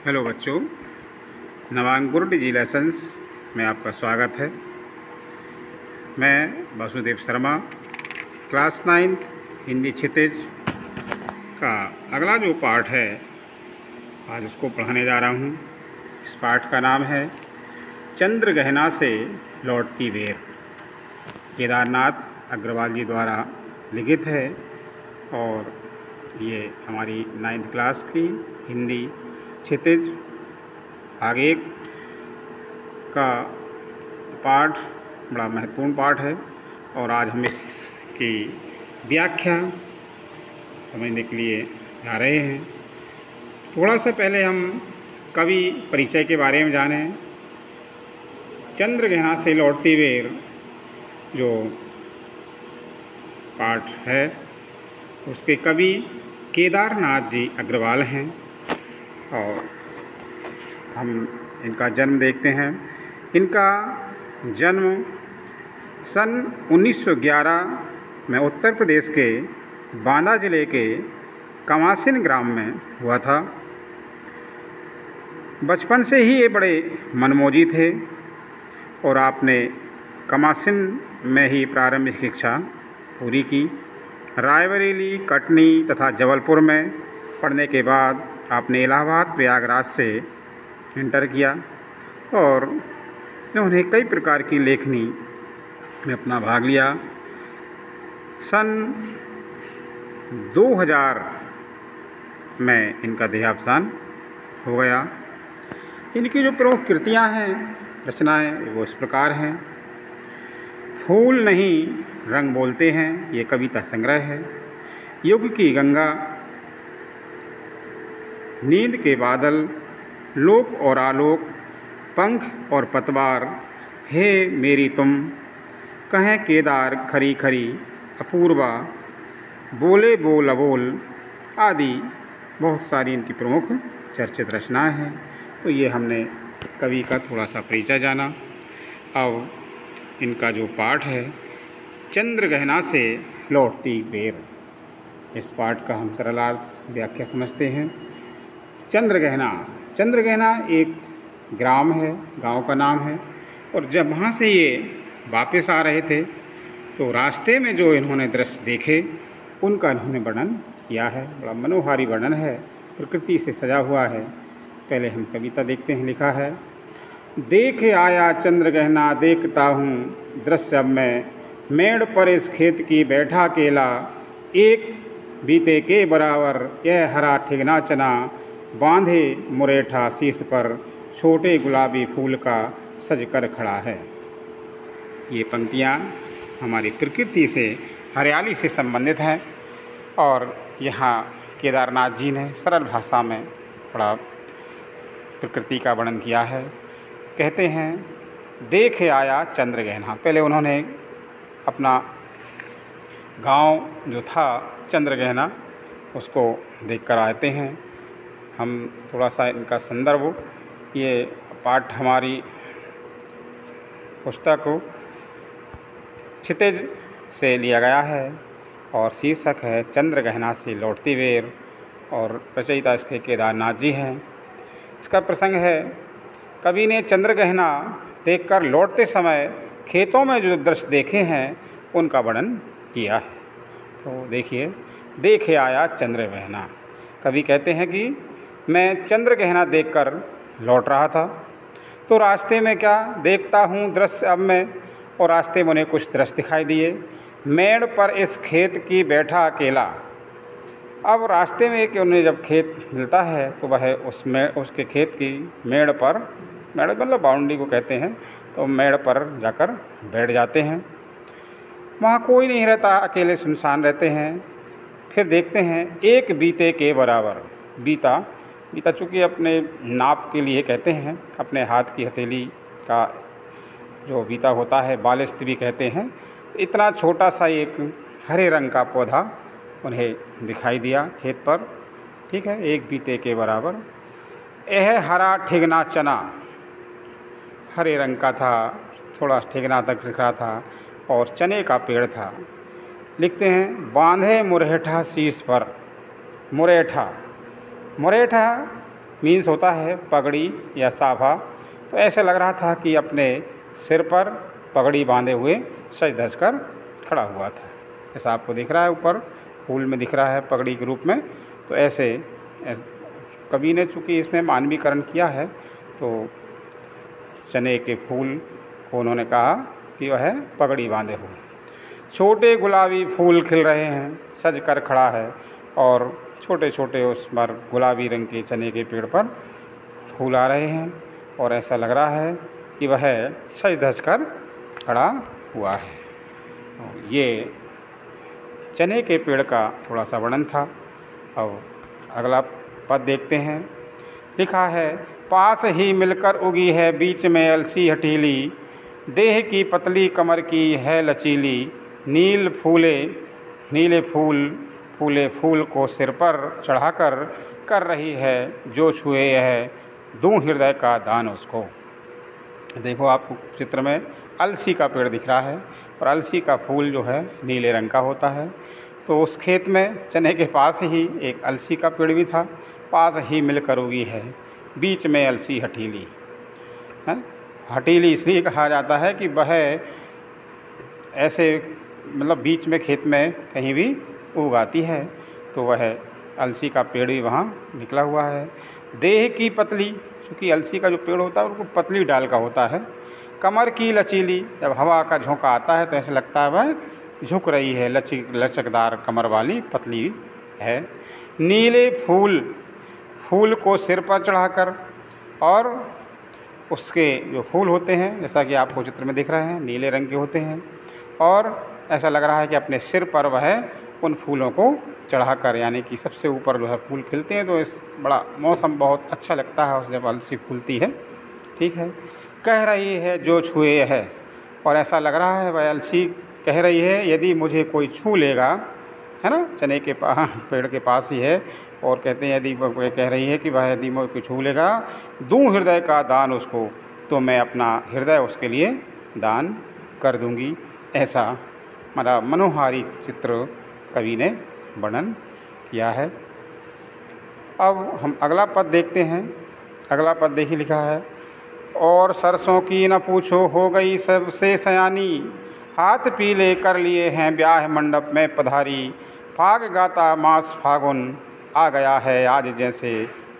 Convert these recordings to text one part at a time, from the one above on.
Hello बच्चों, नवांकुर डिजी lessons में आपका स्वागत है। मैं वासुदेव शर्मा क्लास 9 हिंदी क्षितिज का अगला जो पाठ है आज उसको पढ़ाने जा रहा हूँ। इस पाठ का नाम है चंद्रगहना से लौटती बेर। केदारनाथ अग्रवाल जी द्वारा लिखित है और ये हमारी 9th क्लास की हिंदी क्षितिज भाग 1 का पाठ बड़ा महत्वपूर्ण पाठ है और आज हम इसकी व्याख्या समझने के लिए जा रहे हैं। थोड़ा सा पहले हम कवि परिचय के बारे में जानें। चंद्रगहना से लौटती बेर जो पाठ है उसके कवि केदारनाथ जी अग्रवाल हैं और हम इनका जन्म देखते हैं। इनका जन्म सन 1911 में उत्तर प्रदेश के बांदा जिले के कमासिन ग्राम में हुआ था। बचपन से ही ये बड़े मनमोजी थे और आपने कमासिन में ही प्रारंभिक शिक्षा पूरी की। रायबरेली, कटनी तथा जबलपुर में पढ़ने के बाद आपने इलाहाबाद प्रयागराज से इंटर किया और उन्होंने कई प्रकार की लेखनी में अपना भाग लिया। सन 2000 में इनका देहावसान हो गया। इनकी जो प्रमुख कृतियाँ हैं, रचनाएं, वो इस प्रकार हैं। फूल नहीं रंग बोलते हैं, ये कविता संग्रह है। युग की गंगा, नींद के बादल, लोक और आलोक, पंख और पतवार, हे मेरी तुम, कहें केदार खरी खरी, अपूर्वा, बोले बोल अबोल आदि बहुत सारी इनकी प्रमुख चर्चित रचनाएं हैं। तो ये हमने कवि का थोड़ा सा परिचय जाना। अब इनका जो पाठ है चंद्रगहना से लौटती बेर, इस पाठ का हम सरलार्थ व्याख्या समझते हैं। चंद्रगहना एक ग्राम है, गांव का नाम है। और जब वहाँ से ये वापस आ रहे थे तो रास्ते में जो इन्होंने दृश्य देखे उनका इन्होंने वर्णन किया है। बड़ा मनोहारी वर्णन है, प्रकृति से सजा हुआ है। पहले हम कविता देखते हैं। लिखा है, देख आया चंद्रगहना देखता हूँ दृश्य अब मैं, मेड़ पर इस खेत की बैठा अकेला, एक बीते के बराबर यह हरा ठिगना चना, बांधे मुरेठा शीश पर छोटे गुलाबी फूल का सज कर खड़ा है। ये पंक्तियाँ हमारी प्रकृति से, हरियाली से संबंधित हैं और यहाँ केदारनाथ जी ने सरल भाषा में बड़ा प्रकृति का वर्णन किया है। कहते हैं, देख आया चंद्रगहना। पहले उन्होंने अपना गांव जो था चंद्रगहना उसको देखकर आते हैं। हम थोड़ा सा इनका संदर्भ, ये पाठ हमारी पुस्तक क्षितिज से लिया गया है और शीर्षक है चंद्रगहना से लौटती बेर और रचयिता इसके केदारनाथ जी हैं। इसका प्रसंग है, कवि ने चंद्रगहना देखकर लौटते समय खेतों में जो दृश्य देखे हैं उनका वर्णन किया है। तो देखिए, देखे आया चंद्रगहना। कवि कहते हैं कि मैं चंद्रगहना देखकर लौट रहा था तो रास्ते में क्या देखता हूँ दृश्य अब मैं, और रास्ते में उन्हें कुछ दृश्य दिखाई दिए। मेड़ पर इस खेत की बैठा अकेला। अब रास्ते में कि उन्हें जब खेत मिलता है तो वह उसके खेत की मेड़ पर, मेड़ मतलब बाउंड्री को कहते हैं, तो मेड़ पर जाकर बैठ जाते हैं। वहाँ कोई नहीं रहता, अकेले सुनसान रहते हैं। फिर देखते हैं एक बीते के बराबर, बीता चूँकि अपने नाप के लिए कहते हैं, अपने हाथ की हथेली का जो बीता होता है, बालिश्त भी कहते हैं। इतना छोटा सा एक हरे रंग का पौधा उन्हें दिखाई दिया खेत पर। ठीक है, एक बीते के बराबर। यह हरा ठिगना चना, हरे रंग का था, थोड़ा ठिगना तक दिख रहा था और चने का पेड़ था। लिखते हैं, बांधे मुरेठा शीश पर। मुरेठा मीन्स होता है पगड़ी या साफा। तो ऐसे लग रहा था कि अपने सिर पर पगड़ी बांधे हुए सज धज कर खड़ा हुआ था। ऐसा आपको दिख रहा है, ऊपर फूल में दिख रहा है पगड़ी के रूप में। तो ऐसे कवि ने चूँकि इसमें मानवीकरण किया है, तो चने के फूल को उन्होंने कहा कि वह पगड़ी बांधे हुए। छोटे गुलाबी फूल खिल रहे हैं, सज कर खड़ा है, और छोटे छोटे उस पर गुलाबी रंग के चने के पेड़ पर फूल आ रहे हैं, और ऐसा लग रहा है कि वह सज धज कर खड़ा हुआ है। ये चने के पेड़ का थोड़ा सा वर्णन था। अब अगला पद देखते हैं। लिखा है, पास ही मिलकर उगी है बीच में अलसी हटीली, देह की पतली कमर की है लचीली, नीले फूले फूल को सिर पर चढ़ाकर कर रही है जो छुए यह, दूं हृदय का दान उसको। देखो आपको चित्र में अलसी का पेड़ दिख रहा है, और अलसी का फूल जो है नीले रंग का होता है। तो उस खेत में चने के पास ही एक अलसी का पेड़ भी था। पास ही मिलकर उगी है बीच में अलसी हटीली है। हटीली इसलिए कहा जाता है कि वह ऐसे मतलब बीच में खेत में कहीं भी उग आती है। तो वह अलसी का पेड़ भी वहाँ निकला हुआ है। देह की पतली, क्योंकि अलसी का जो पेड़ होता है वो पतली डाल का होता है। कमर की लचीली, जब हवा का झोंका आता है तो ऐसे लगता है वह झुक रही है, लचकदार कमर वाली पतली है। नीले फूल को सिर पर चढ़ाकर, और उसके जो फूल होते हैं जैसा कि आपको चित्र में दिख रहे हैं नीले रंग के होते हैं, और ऐसा लग रहा है कि अपने सिर पर वह उन फूलों को चढ़ाकर, यानी कि सबसे ऊपर जो है फूल खिलते हैं तो इस बड़ा मौसम बहुत अच्छा लगता है जब अलसी फूलती है। ठीक है, कह रही है जो छुए है, और ऐसा लग रहा है वह अलसी कह रही है यदि मुझे कोई छू लेगा, है ना, चने के पेड़ के पास ही है, और कहते हैं यदि वह कह रही है कि वह यदि मुझे छू लेगा, दूं हृदय का दान उसको, तो मैं अपना हृदय उसके लिए दान कर दूंगी। ऐसा हमारा मनोहारी चित्र कवि ने वर्णन किया है। अब हम अगला पद देखते हैं। अगला पद देखिए, लिखा है, और सरसों की न पूछो हो गई सबसे सयानी, हाथ पीले कर लिए हैं ब्याह मंडप में पधारी, फाग गाता मास फागुन आ गया है आज जैसे,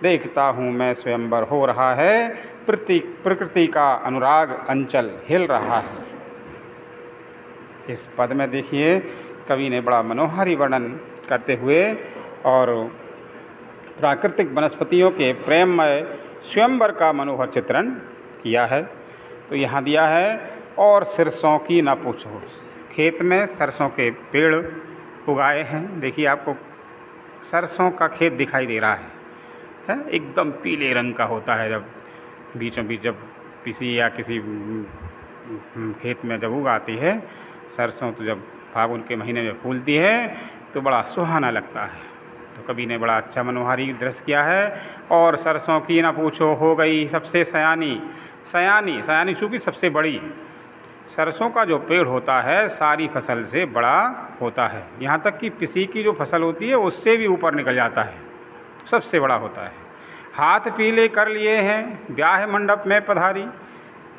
देखता हूँ मैं स्वयंवर हो रहा है, प्रकृति का अनुराग अंचल हिल रहा है। इस पद में देखिए कवि ने बड़ा मनोहारी वर्णन करते हुए और प्राकृतिक वनस्पतियों के प्रेममय स्वयंवर का मनोहर चित्रण किया है। तो यहाँ दिया है, और सरसों की ना पूछो, खेत में सरसों के पेड़ उगाए हैं। देखिए आपको सरसों का खेत दिखाई दे रहा है एकदम पीले रंग का होता है। जब बीचों बीच जब किसी खेत में जब उगाती है सरसों, तो जब फागुन के महीने में फूलती है तो बड़ा सुहाना लगता है। तो कवि ने बड़ा अच्छा मनोहारी दृश्य किया है। और सरसों की ना पूछो हो गई सबसे सयानी चूँकि सबसे बड़ी, सरसों का जो पेड़ होता है सारी फसल से बड़ा होता है, यहाँ तक कि पिसी की जो फसल होती है उससे भी ऊपर निकल जाता है, सबसे बड़ा होता है। हाथ पीले कर लिए हैं ब्याह मंडप में पधारी।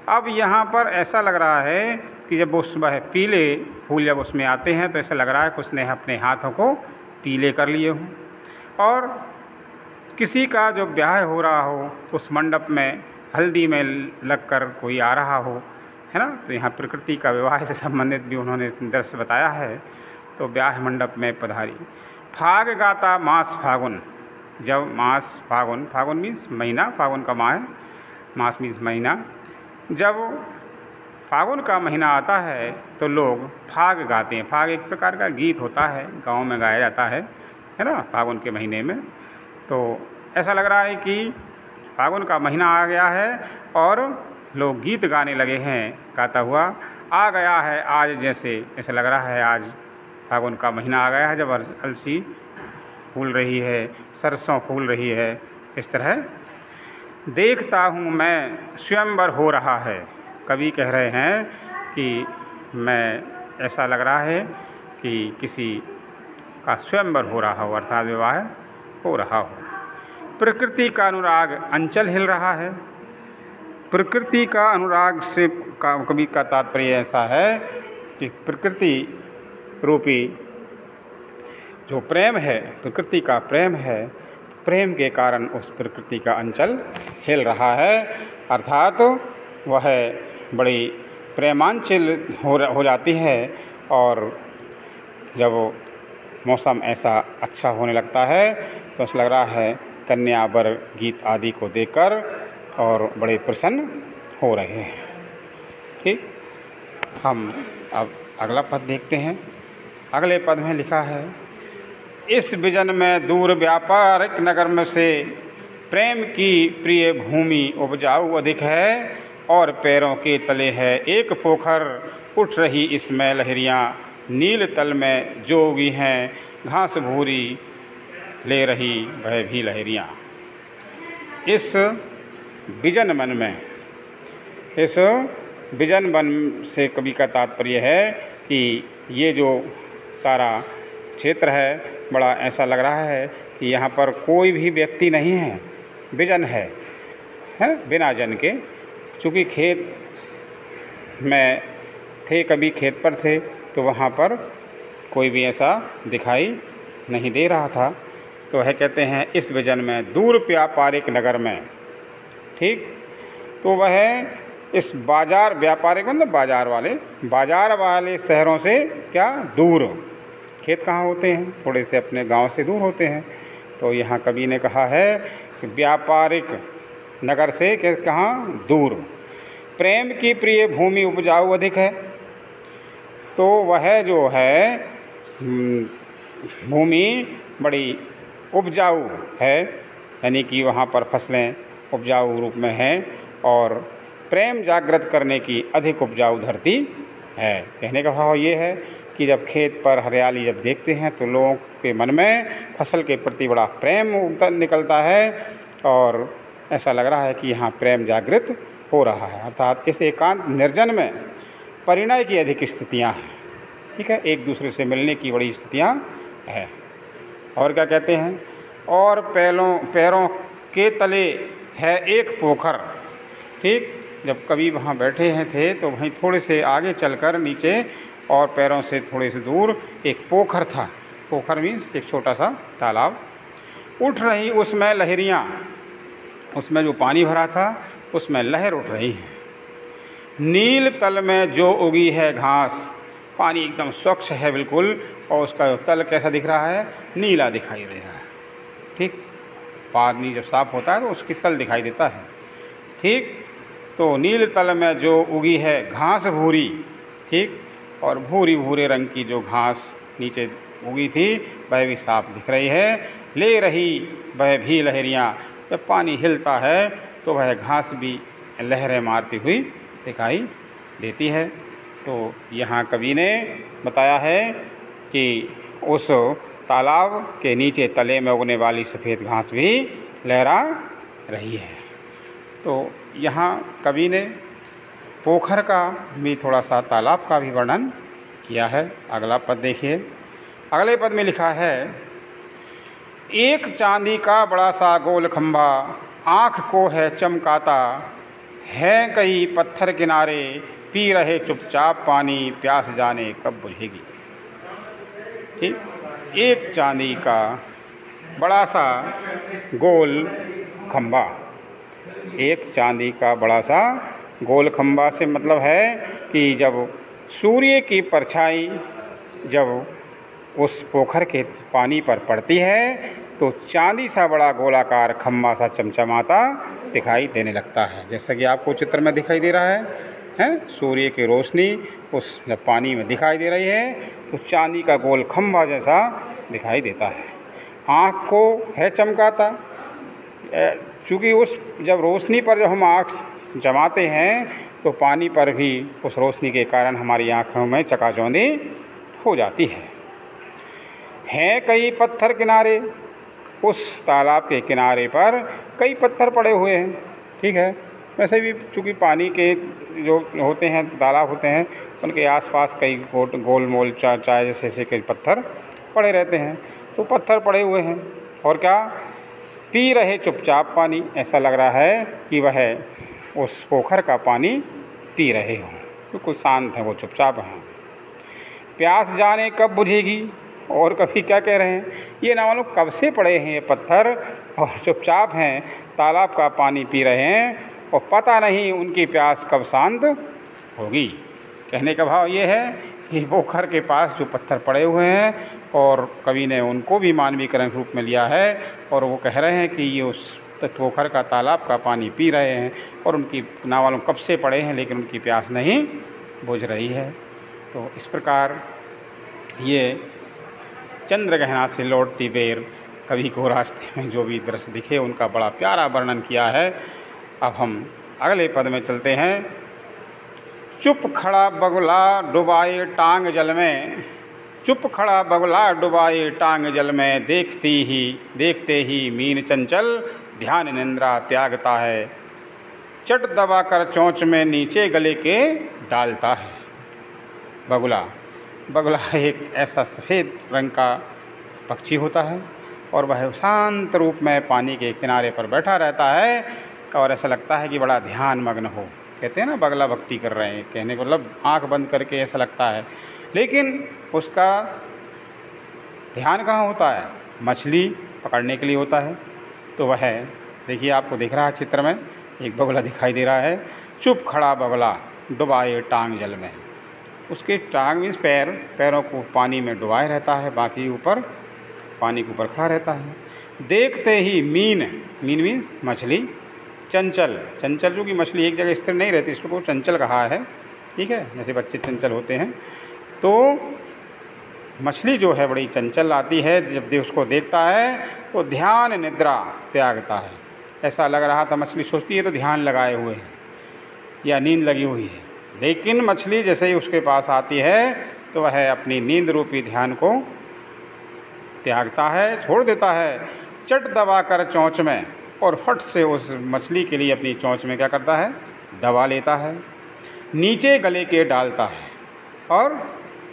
अब यहाँ पर ऐसा लग रहा है कि जब उसमें पीले फूल जब उसमें आते हैं तो ऐसा लग रहा है कि उसने अपने हाथों को पीले कर लिए हों, और किसी का जो ब्याह हो रहा हो उस मंडप में हल्दी में लगकर कोई आ रहा हो, है ना। तो यहाँ प्रकृति का विवाह से संबंधित भी उन्होंने दृश्य बताया है। तो ब्याह मंडप में पधारी, फाग गाता मास फागुन, जब मास फागुन मीन्स महीना, फागुन का माह है, मास मीन्स महीना। जब फागुन का महीना आता है तो लोग फाग गाते हैं। फाग एक प्रकार का गीत होता है, गांव में गाया जाता है ना, फागुन के महीने में। तो ऐसा लग रहा है कि फागुन का महीना आ गया है और लोग गीत गाने लगे हैं, गाता हुआ आ गया है आज जैसे, ऐसा लग रहा है आज फागुन का महीना आ गया है जब अलसी फूल रही है, सरसों फूल रही है। इस तरह देखता हूँ मैं स्वयंवर हो रहा है, कवि कह रहे हैं कि मैं, ऐसा लग रहा है कि किसी का स्वयंवर हो रहा हो, अर्थात विवाह हो रहा हो। प्रकृति का अनुराग अंचल हिल रहा है। प्रकृति का अनुराग से कवि का तात्पर्य ऐसा है कि प्रकृति रूपी जो प्रेम है, प्रकृति का प्रेम है, प्रेम के कारण उस प्रकृति का अंचल हिल रहा है, अर्थात वह बड़ी प्रेमांचल हो जाती है। और जब मौसम ऐसा अच्छा होने लगता है तो ऐसा लग रहा है कन्या वर गीत आदि को देखकर और बड़े प्रसन्न हो रहे हैं। ठीक, हम अब अगला पद देखते हैं। अगले पद में लिखा है, इस विजन में दूर व्यापारिक नगर में से प्रेम की प्रिय भूमि उपजाऊ अधिक है और पैरों के तले है एक पोखर, उठ रही इसमें लहरियाँ, नील तल में जो उगी हैं घास भूरी ले रही वह भी लहरियाँ। इस विजन मन में, इस विजन वन से कवि का तात्पर्य है कि ये जो सारा क्षेत्र है बड़ा ऐसा लग रहा है कि यहाँ पर कोई भी व्यक्ति नहीं है, विजन है बिना जन के। चूँकि खेत में थे, कभी खेत पर थे तो वहाँ पर कोई भी ऐसा दिखाई नहीं दे रहा था। तो वह कहते हैं इस विजन में दूर व्यापारिक नगर में, ठीक, तो वह इस बाजार, व्यापारिक मतलब बाजार वाले शहरों से क्या दूर, खेत कहाँ होते हैं, थोड़े से अपने गांव से दूर होते हैं। तो यहाँ कवि ने कहा है कि व्यापारिक नगर से कहाँ दूर, प्रेम की प्रिय भूमि उपजाऊ अधिक है। तो वह जो है भूमि बड़ी उपजाऊ है, यानी कि वहाँ पर फसलें उपजाऊ रूप में हैं और प्रेम जागृत करने की अधिक उपजाऊ धरती है। कहने का भाव ये है कि जब खेत पर हरियाली जब देखते हैं तो लोगों के मन में फसल के प्रति बड़ा प्रेम निकलता है और ऐसा लग रहा है कि यहाँ प्रेम जागृत हो रहा है। अर्थात इस एकांत निर्जन में परिणय की अधिक स्थितियाँ हैं, ठीक है, एक दूसरे से मिलने की बड़ी स्थितियाँ हैं। और क्या कहते हैं, और पैरों के तले है एक पोखर। ठीक, जब कभी वहाँ बैठे हैं थे तो वहीं थोड़े से आगे चलकर नीचे और पैरों से थोड़े से दूर एक पोखर था। पोखर मीन्स एक छोटा सा तालाब। उठ रही उसमें लहरियाँ, उसमें जो पानी भरा था उसमें लहर उठ रही है। नील तल में जो उगी है घास, पानी एकदम स्वच्छ है बिल्कुल और उसका तल कैसा दिख रहा है, नीला दिखाई दे रहा है। ठीक, पानी जब साफ होता है तो उसकी तल दिखाई देता है। ठीक, तो नील तल में जो उगी है घास भूरी, ठीक, और भूरी भूरे रंग की जो घास नीचे उगी थी वह भी साफ दिख रही है। ले रही वह भी लहरियाँ, जब पानी हिलता है तो वह घास भी लहरें मारती हुई दिखाई देती है। तो यहाँ कवि ने बताया है कि उस तालाब के नीचे तले में उगने वाली सफ़ेद घास भी लहरा रही है। तो यहाँ कवि ने पोखर का भी थोड़ा सा, तालाब का भी वर्णन किया है। अगला पद देखिए। अगले पद में लिखा है, एक चांदी का बड़ा सा गोल खंभा आँख को है चमकाता, है कई पत्थर किनारे पी रहे चुपचाप पानी, प्यास जाने कब बुझेगी। ठीक, एक चांदी का बड़ा सा गोल खंभा, एक चांदी का बड़ा सा गोल खंभा से मतलब है कि जब सूर्य की परछाई जब उस पोखर के पानी पर पड़ती है तो चांदी सा बड़ा गोलाकार खंभा सा चमचमाता दिखाई देने लगता है। जैसा कि आपको चित्र में दिखाई दे रहा है सूर्य की रोशनी उस जब पानी में दिखाई दे रही है तो चांदी का गोल खंभा जैसा दिखाई देता है। आँख को है चमकाता, चूँकि उस जब रोशनी पर जब हम आँख जमाते हैं तो पानी पर भी उस रोशनी के कारण हमारी आँखों में चकाचौंधी हो जाती है। कई पत्थर किनारे, उस तालाब के किनारे पर कई पत्थर पड़े हुए हैं। ठीक है, वैसे भी चूँकि पानी के जो होते हैं तालाब होते हैं उनके आसपास कई गोल मोल चाय जैसे कई पत्थर पड़े रहते हैं। तो पत्थर पड़े हुए हैं और क्या, पी रहे चुपचाप पानी, ऐसा लग रहा है कि वह उस पोखर का पानी पी रहे हों, बिल्कुल शांत हैं, वो चुपचाप हैं। प्यास जाने कब बुझेगी, और कभी क्या कह रहे हैं, ये ना मालूम कब से पड़े हैं ये पत्थर और चुपचाप हैं, तालाब का पानी पी रहे हैं और पता नहीं उनकी प्यास कब शांत होगी। कहने का भाव ये है कि पोखर के पास जो पत्थर पड़े हुए हैं और कवि ने उनको भी मानवीकरण रूप में लिया है और वो कह रहे हैं कि ये उस पोखर का तालाब का पानी पी रहे हैं और उनकी ना मालूम कब से पड़े हैं लेकिन उनकी प्यास नहीं बुझ रही है। तो इस प्रकार ये चंद्रगहना से लौटती बेर कवि को रास्ते में जो भी दृश्य दिखे उनका बड़ा प्यारा वर्णन किया है। अब हम अगले पद में चलते हैं। चुप खड़ा बगुला डुबाए टांग जल में, चुप खड़ा बगुला डुबाए टांग जल में, देखते ही मीन चंचल ध्यान निंद्रा त्यागता है, चट दबा कर चोंच में नीचे गले के डालता है। बगुला एक ऐसा सफ़ेद रंग का पक्षी होता है और वह शांत रूप में पानी के किनारे पर बैठा रहता है और ऐसा लगता है कि बड़ा ध्यान मग्न हो। कहते हैं ना बगला भक्ति कर रहे हैं, कहने को मतलब आँख बंद करके ऐसा लगता है, लेकिन उसका ध्यान कहाँ होता है, मछली पकड़ने के लिए होता है। तो वह देखिए आपको दिख रहा है चित्र में एक बगुला दिखाई दे रहा है, चुप खड़ा बगुला डुबाए टांग जल में। उसके टांग मीन्स पैरों को पानी में डुबाए रहता है, बाकी ऊपर पानी के ऊपर खड़ा रहता है। देखते ही मीन मीन्स मछली, चंचल जो कि मछली एक जगह स्थिर नहीं रहती, इसको चंचल कहा है, ठीक है, जैसे बच्चे चंचल होते हैं। तो मछली जो है बड़ी चंचल आती है, जब उसको देखता है तो ध्यान निद्रा त्यागता है। ऐसा लग रहा था मछली सोचती है तो ध्यान लगाए हुए है या नींद लगी हुई है, लेकिन मछली जैसे ही उसके पास आती है तो वह अपनी नींद रूपी ध्यान को त्यागता है, छोड़ देता है, चट दबा कर चोंच में, और फट से उस मछली के लिए अपनी चोंच में क्या करता है, दबा लेता है, नीचे गले के डालता है और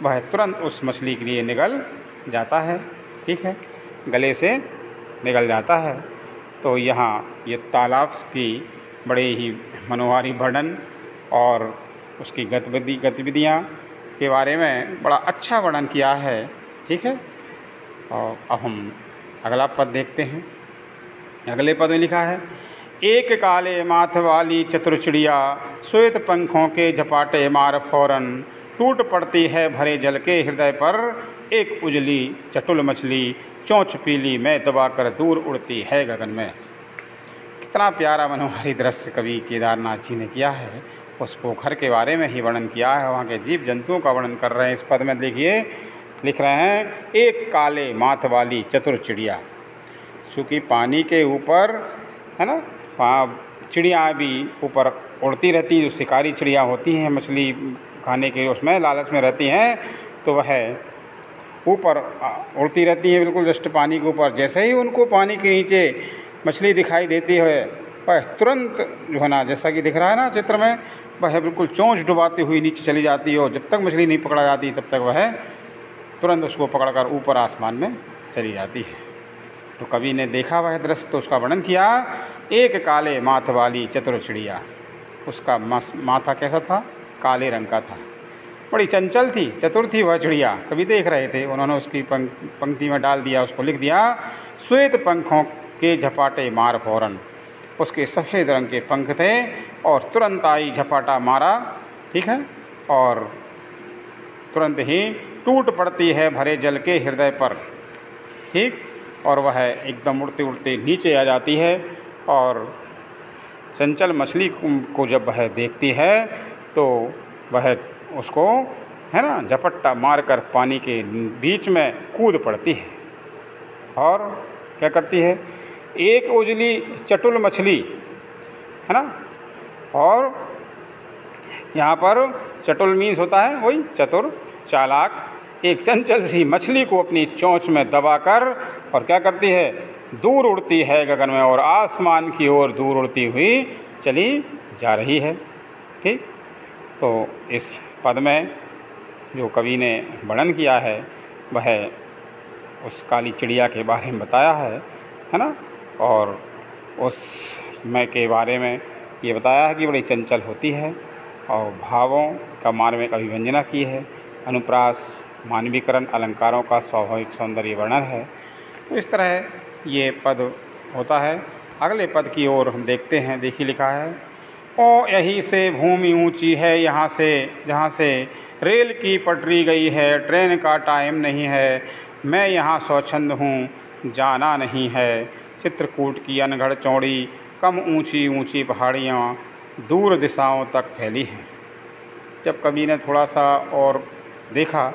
वह तुरंत उस मछली के लिए निगल जाता है, ठीक है, गले से निगल जाता है। तो यहाँ ये तालाब की बड़े ही मनोहारी वर्णन और उसकी गतिविधियाँ के बारे में बड़ा अच्छा वर्णन किया है, ठीक है। और अब हम अगला पद देखते हैं। अगले पद में लिखा है, एक काले माथ वाली चतुर चिड़िया, श्वेत पंखों के झपाटे मार फौरन, टूट पड़ती है भरे जल के हृदय पर, एक उजली चटुल मछली, चोंच पीली मैं दबाकर दूर उड़ती है गगन में। कितना प्यारा मनोहारी दृश्य कवि केदारनाथ जी ने किया है, उस पोखर के बारे में ही वर्णन किया है, वहाँ के जीव जंतुओं का वर्णन कर रहे हैं। इस पद में देखिए लिख रहे हैं, एक काले माथ वाली चतुर चिड़िया, चूँकि पानी के ऊपर है ना, चिड़िया भी ऊपर उड़ती रहती, जो शिकारी चिड़िया होती हैं मछली खाने के उसमें लालच में रहती हैं, तो वह ऊपर उड़ती रहती है बिल्कुल जस्ट पानी के ऊपर। जैसे ही उनको पानी के नीचे मछली दिखाई देती है वह तुरंत जो है ना, जैसा कि दिख रहा है ना चित्र में, वह बिल्कुल चोंच डुबाती हुई नीचे चली जाती है और जब तक मछली नहीं पकड़ा जाती तब तक वह तुरंत उसको पकड़कर ऊपर आसमान में चली जाती है। तो कवि ने देखा वह दृश्य तो उसका वर्णन किया, एक काले माथ वाली चतुर चिड़िया, उसका माथा कैसा था, काले रंग का था, बड़ी चंचल थी, चतुर थी वह चिड़िया। कवि देख रहे थे, उन्होंने उसकी पंक्ति में डाल दिया, उसको लिख दिया, श्वेत पंखों के झपाटे मार फौरन, उसके सफ़ेद रंग के पंख थे और तुरंत आई झपाटा मारा, ठीक है, और तुरंत ही टूट पड़ती है भरे जल के हृदय पर, ठीक, और वह एकदम उड़ते उड़ते नीचे आ जाती है और चंचल मछली को जब वह देखती है तो वह उसको है ना झपट्टा मारकर पानी के बीच में कूद पड़ती है और क्या करती है, एक उजली चटुल मछली है ना, और यहाँ पर चटुल मीन्स होता है वही चतुर चालाक, एक चंचल सी मछली को अपनी चोंच में दबाकर और क्या करती है, दूर उड़ती है गगन में और आसमान की ओर दूर उड़ती हुई चली जा रही है, ठीक। तो इस पद में जो कवि ने वर्णन किया है वह उस काली चिड़िया के बारे में बताया है ना, और उस समय के बारे में ये बताया है कि बड़ी चंचल होती है और भावों का मानविक अभिव्यंजना की है। अनुप्रास, मानवीकरण, अलंकारों का स्वाभाविक सौंदर्य वर्णन है। तो इस तरह ये पद होता है। अगले पद की ओर हम देखते हैं। देखिए लिखा है, ओ यहीं से भूमि ऊंची है यहाँ से, जहाँ से रेल की पटरी गई है, ट्रेन का टाइम नहीं है, मैं यहाँ स्वच्छंद हूँ, जाना नहीं है। चित्रकूट की अनगढ़ चौड़ी, कम ऊंची ऊंची पहाड़ियाँ दूर दिशाओं तक फैली हैं। जब कवि ने थोड़ा सा और देखा,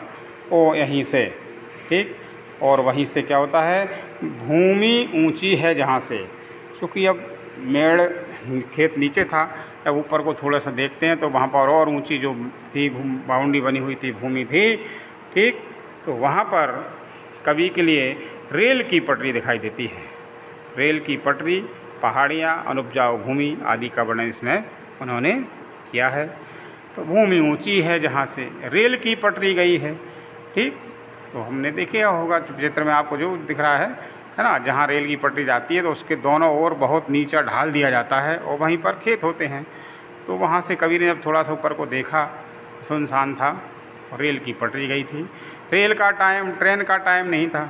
ओ यहीं से, ठीक, और वहीं से क्या होता है, भूमि ऊंची है जहाँ से, क्योंकि अब मेड़ खेत नीचे था, जब ऊपर को थोड़ा सा देखते हैं तो वहाँ पर और ऊंची जो थी बाउंड्री बनी हुई थी, भूमि थी, ठीक, तो वहाँ पर कवि के लिए रेल की पटरी दिखाई देती है। रेल की पटरी, पहाड़ियाँ, अनुपजाऊ भूमि आदि का वर्णन इसमें उन्होंने किया है। तो भूमि ऊंची है जहाँ से रेल की पटरी गई है, ठीक, तो हमने देखा होगा चित्र में आपको जो दिख रहा है ना, जहाँ रेल की पटरी जाती है तो उसके दोनों ओर बहुत नीचा ढाल दिया जाता है और वहीं पर खेत होते हैं। तो वहाँ से कवि ने जब थोड़ा सा ऊपर को देखा, सुनसान था और रेल की पटरी गई थी। रेल का टाइम, ट्रेन का टाइम नहीं था,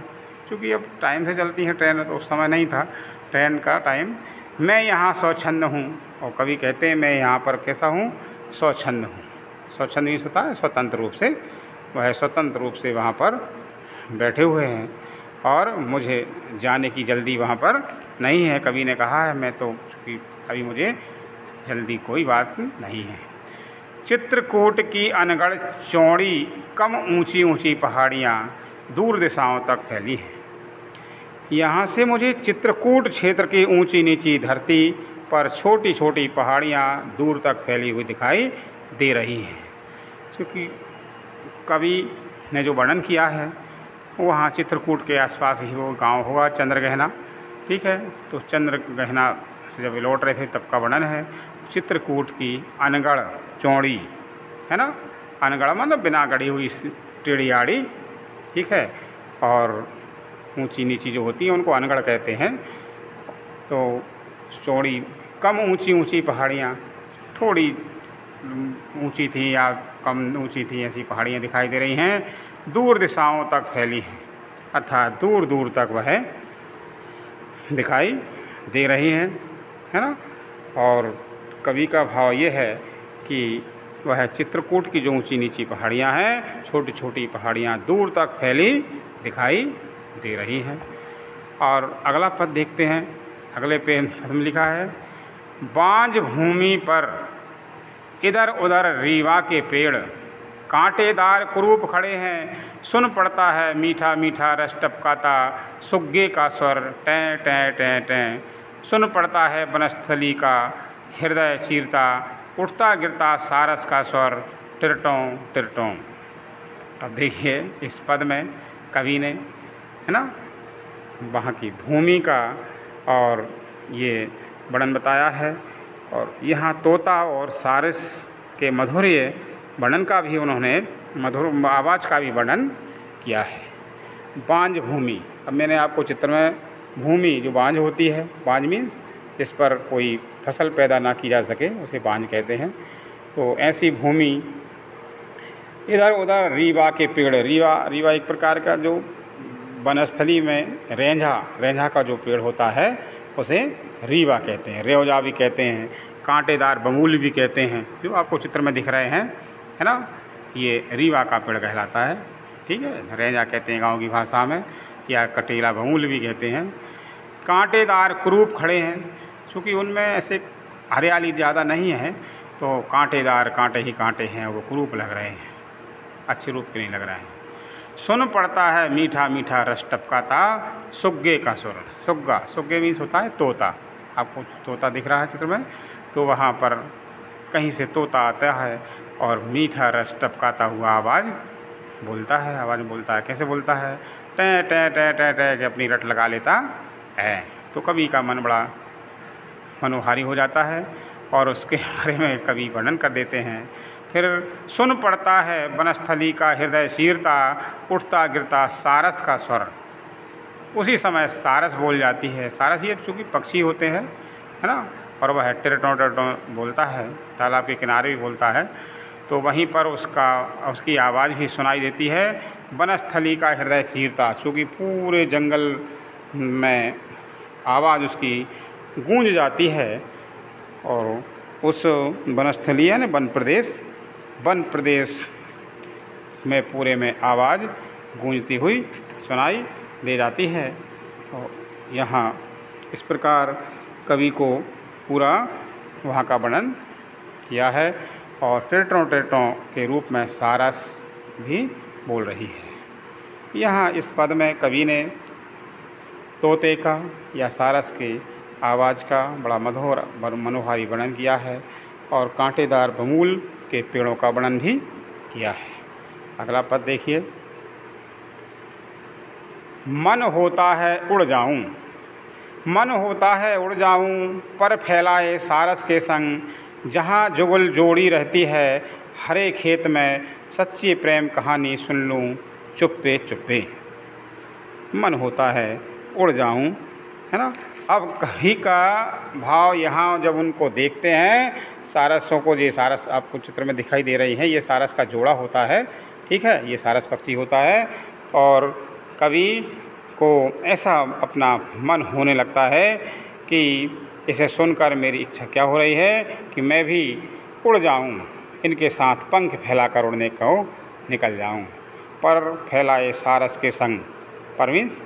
क्योंकि अब टाइम से चलती है ट्रेन, तो उस समय नहीं था ट्रेन का टाइम। मैं यहाँ स्वच्छंद हूँ, और कवि कहते हैं मैं यहाँ पर कैसा हूँ, स्वच्छंद हूँ। स्वच्छंद मीन्स होता है स्वतंत्र रूप से, वह स्वतंत्र रूप से वहाँ पर बैठे हुए हैं और मुझे जाने की जल्दी वहाँ पर नहीं है। कवि ने कहा है मैं तो, क्योंकि अभी मुझे जल्दी कोई बात नहीं है। चित्रकूट की अनगढ़ चौड़ी, कम ऊंची ऊंची पहाड़ियाँ दूर दिशाओं तक फैली हैं। यहाँ से मुझे चित्रकूट क्षेत्र की ऊंची नीची धरती पर छोटी छोटी पहाड़ियाँ दूर तक फैली हुई दिखाई दे रही हैं। क्योंकि कवि ने जो वर्णन किया है वहाँ चित्रकूट के आसपास ही वो गांव होगा चंद्रगहना, ठीक है। तो चंद्रगहना से जब लौट रहे थे तब का वर्णन है। चित्रकूट की अनगढ़ चौड़ी, है ना, अनगढ़ मतलब बिना गढ़ी हुई टेढ़ी आड़ी, ठीक है, और ऊंची नीची जो होती हैं उनको अनगढ़ कहते हैं। तो चौड़ी, कम ऊंची ऊंची पहाड़ियाँ, थोड़ी ऊंची थी या कम ऊंची थी, ऐसी पहाड़ियाँ दिखाई दे रही हैं, दूर दिशाओं तक फैली हैं, अर्थात दूर दूर तक वह दिखाई दे रही हैं, है ना। और कवि का भाव ये है कि वह चित्रकूट की जो ऊंची नीची पहाड़ियाँ हैं, छोटी छोटी पहाड़ियाँ दूर तक फैली दिखाई दे रही हैं। और अगला पद देखते हैं। अगले पे लिखा है, बांझ भूमि पर इधर उधर रीवा के पेड़, कांटेदार कुरूप खड़े हैं, सुन पड़ता है मीठा मीठा रस टपकाता, सुग्गे का स्वर टें टें टें टें, सुन पड़ता है वनस्थली का हृदय चीरता, उठता गिरता सारस का स्वर टिरटों टिरटों। अब देखिए इस पद में कवि ने, है ना, वहाँ की भूमि का और ये वर्णन बताया है, और यहाँ तोता और सारस के मधुर्य वर्णन का भी उन्होंने, मधुर आवाज़ का भी वर्णन किया है। बांझ भूमि, अब मैंने आपको चित्र में भूमि जो बांझ होती है, बांझ मीन्स जिस पर कोई फसल पैदा ना की जा सके उसे बांझ कहते हैं। तो ऐसी भूमि, इधर उधर रीवा के पेड़, रीवा, रीवा एक प्रकार का जो वनस्थली में रेंझा का जो पेड़ होता है उसे रीवा कहते हैं, रेवजा भी कहते हैं, कांटेदार बबूल भी कहते हैं, जो आपको चित्र में दिख रहे हैं, है ना, ये रीवा का पेड़ कहलाता है, ठीक है। रेंझा कहते हैं गांव की भाषा में, या कटेला बबूल भी कहते हैं। कांटेदार कुरूप खड़े हैं, क्योंकि उनमें ऐसे हरियाली ज़्यादा नहीं है, तो कांटेदार, कांटे ही कांटे हैं, वो कुरूप लग रहे हैं, अच्छे रूप के नहीं लग रहे हैं। सुन पड़ता है मीठा मीठा रस टपकाता, सुग्गे का स्वर, सुग्गा, सुग्गे मीन्स होता है तोता, आपको तोता दिख रहा है चित्र में, तो वहाँ पर कहीं से तोता आता है और मीठा रस टपकाता हुआ आवाज़ बोलता है, आवाज़ बोलता है, कैसे बोलता है, टें टें टें टें टें के अपनी रट लगा लेता है। तो कवि का मन बड़ा मनोहारी हो जाता है और उसके बारे में कवि वर्णन कर देते हैं। फिर सुन पड़ता है वनस्थली का हृदय चीरता, उठता गिरता सारस का स्वर, उसी समय सारस बोल जाती है। सारस ये चूँकि पक्षी होते हैं, है ना, और वह टिरटों टिरटों बोलता है, तालाब के किनारे भी बोलता है, तो वहीं पर उसकी आवाज़ भी सुनाई देती है। वनस्थली का हृदय चीरता, चूँकि पूरे जंगल में आवाज़ उसकी गूंज जाती है। और उस वनस्थली यानी वन प्रदेश में पूरे में आवाज़ गूंजती हुई सुनाई दे जाती है। और यहाँ इस प्रकार कवि को पूरा वहाँ का वर्णन किया है। और टिरटों टिरटों के रूप में सारस भी बोल रही है। यहाँ इस पद में कवि ने तोते का या सारस के आवाज़ का बड़ा मधुर मनोहारी वर्णन किया है, और कांटेदार बमूल के पेड़ों का वर्णन भी किया है। अगला पद देखिए। मन होता है उड़ जाऊं, मन होता है उड़ जाऊं, पर फैलाए सारस के संग, जहाँ जुगल जोड़ी रहती है, हरे खेत में सच्ची प्रेम कहानी सुन लूं चुप्पे चुप्पे। मन होता है उड़ जाऊं, है ना। अब कवि का भाव यहाँ जब उनको देखते हैं सारसों को, ये सारस आपको चित्र में दिखाई दे रही हैं, ये सारस का जोड़ा होता है, ठीक है, ये सारस पक्षी होता है। और कवि को ऐसा अपना मन होने लगता है कि इसे सुनकर मेरी इच्छा क्या हो रही है कि मैं भी उड़ जाऊं, इनके साथ पंख फैलाकर उड़ने को निकल जाऊं। पर फैलाए सारस के संग, पर मीन्स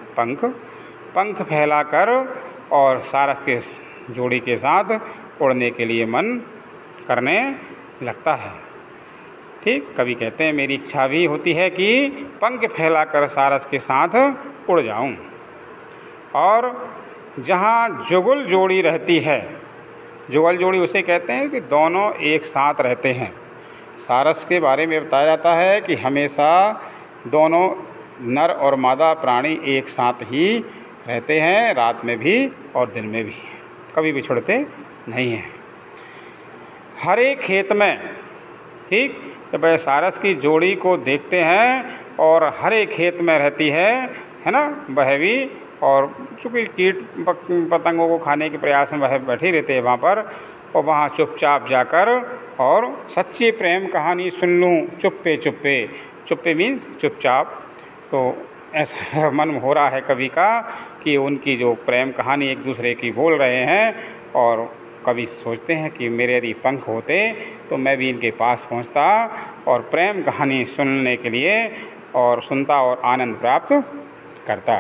पंख फैलाकर और सारस के जोड़ी के साथ उड़ने के लिए मन करने लगता है। ठीक, कवि कहते हैं मेरी इच्छा भी होती है कि पंख फैलाकर सारस के साथ उड़ जाऊं। और जहाँ जुगल जोड़ी रहती है, जुगल जोड़ी उसे कहते हैं कि दोनों एक साथ रहते हैं। सारस के बारे में बताया जाता है कि हमेशा दोनों नर और मादा प्राणी एक साथ ही रहते हैं, रात में भी और दिन में भी, कभी बिछड़ते नहीं हैं। हरे खेत में, ठीक, तो वह सारस की जोड़ी को देखते हैं और हरे खेत में रहती है ना, वह भी। और चूँकि कीट पतंगों को खाने के प्रयास में वह बैठे रहते हैं वहाँ पर, और वहाँ चुपचाप जाकर और सच्ची प्रेम कहानी सुन लूँ चुप्पे चुप्पे। चुप्पे मीन्स चुपचाप। तो ऐसा मन हो रहा है कवि का कि उनकी जो प्रेम कहानी एक दूसरे की बोल रहे हैं, और कवि सोचते हैं कि मेरे यदि पंख होते तो मैं भी इनके पास पहुंचता और प्रेम कहानी सुनने के लिए और सुनता और आनंद प्राप्त करता।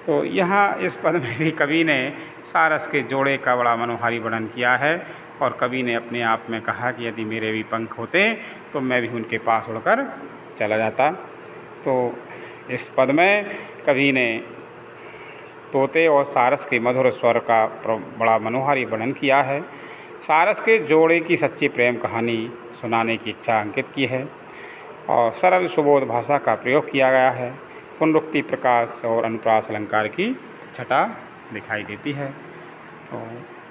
तो यहाँ इस पद में भी कवि ने सारस के जोड़े का बड़ा मनोहारी वर्णन किया है, और कवि ने अपने आप में कहा कि यदि मेरे भी पंख होते तो मैं भी उनके पास उड़कर चला जाता। तो इस पद में कवि ने तोते और सारस के मधुर स्वर का बड़ा मनोहारी वर्णन किया है। सारस के जोड़े की सच्ची प्रेम कहानी सुनाने की इच्छा अंकित की है, और सरल सुबोध भाषा का प्रयोग किया गया है। पुनरुक्ति, प्रकाश और अनुप्रास अलंकार की छटा दिखाई देती है। तो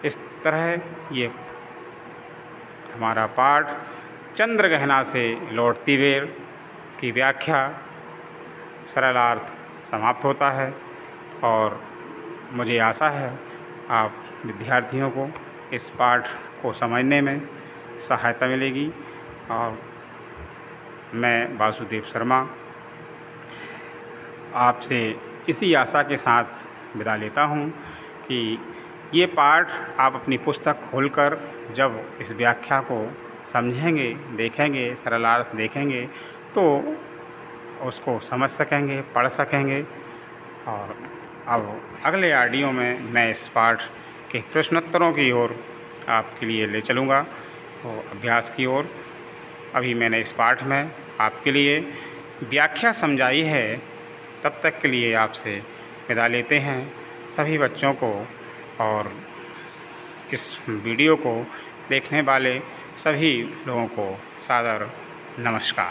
इस तरह ये हमारा पाठ चंद्रगहना से लौटती बेर की व्याख्या सरलार्थ समाप्त होता है। और मुझे आशा है आप विद्यार्थियों को इस पाठ को समझने में सहायता मिलेगी। और मैं वासुदेव शर्मा आपसे इसी आशा के साथ विदा लेता हूँ कि ये पाठ आप अपनी पुस्तक खोलकर जब इस व्याख्या को समझेंगे, देखेंगे, सरलार्थ देखेंगे, तो उसको समझ सकेंगे, पढ़ सकेंगे। और अब अगले ऑडियो में मैं इस पाठ के प्रश्नोत्तरों की ओर आपके लिए ले चलूँगा, तो अभ्यास की ओर। अभी मैंने इस पाठ में आपके लिए व्याख्या समझाई है, तब तक के लिए आपसे विदा लेते हैं सभी बच्चों को, और इस वीडियो को देखने वाले सभी लोगों को सादर नमस्कार।